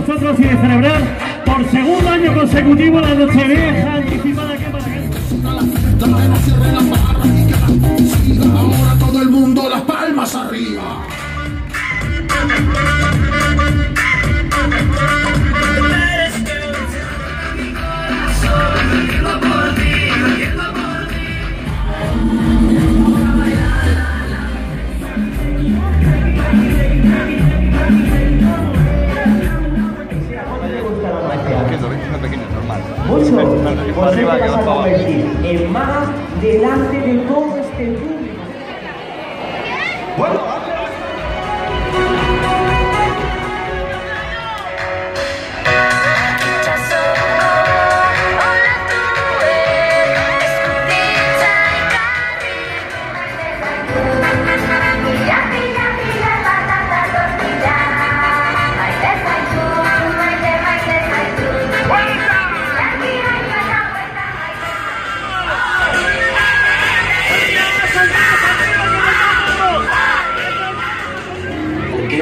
nosotros y de celebrar por segundo año consecutivo la Nochevieja anticipada aquí en Baracaldo. Ahora todo el mundo las palmas arriba. Mucho, pues te vas a convertir en más delante de todo este público. Bueno,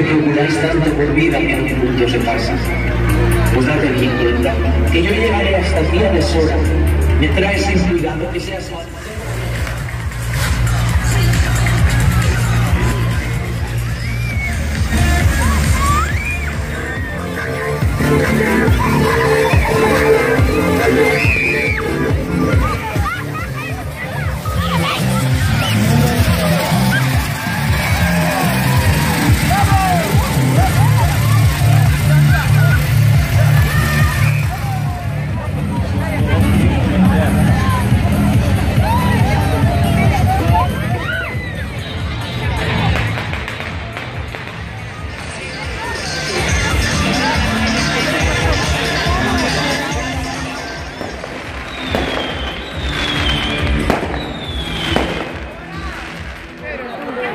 Procuráis tanto por vida que un minuto se pasa. Pues date bien cuenta que yo llegaré hasta el día de Sora. Me traes sin cuidado que seas...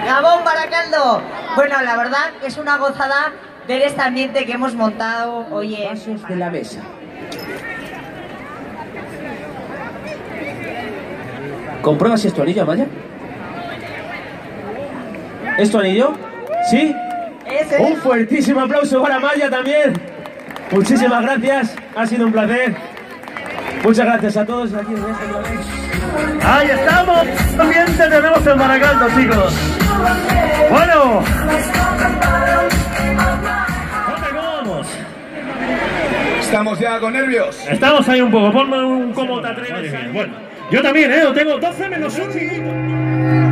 ¡Gabón, Baracaldo! Bueno, la verdad que es una gozada ver este ambiente que hemos montado hoy en... Pasos de la mesa. ¿Compruebas si es tu anillo, Amaya? ¿Es tu anillo? ¿Sí? Ese Un es. fuertísimo aplauso para Amaya también. Muchísimas gracias, ha sido un placer. Muchas gracias a todos. Aquí os dejo otra vez. ¡Ahí estamos! ¡Qué ambiente tenemos en Baracaldo, chicos! Bueno, ¿cómo vamos? estamos ya con nervios. Estamos ahí un poco, ponme un cómo te atreves. Bueno, yo también, lo tengo 12 menos un minuto.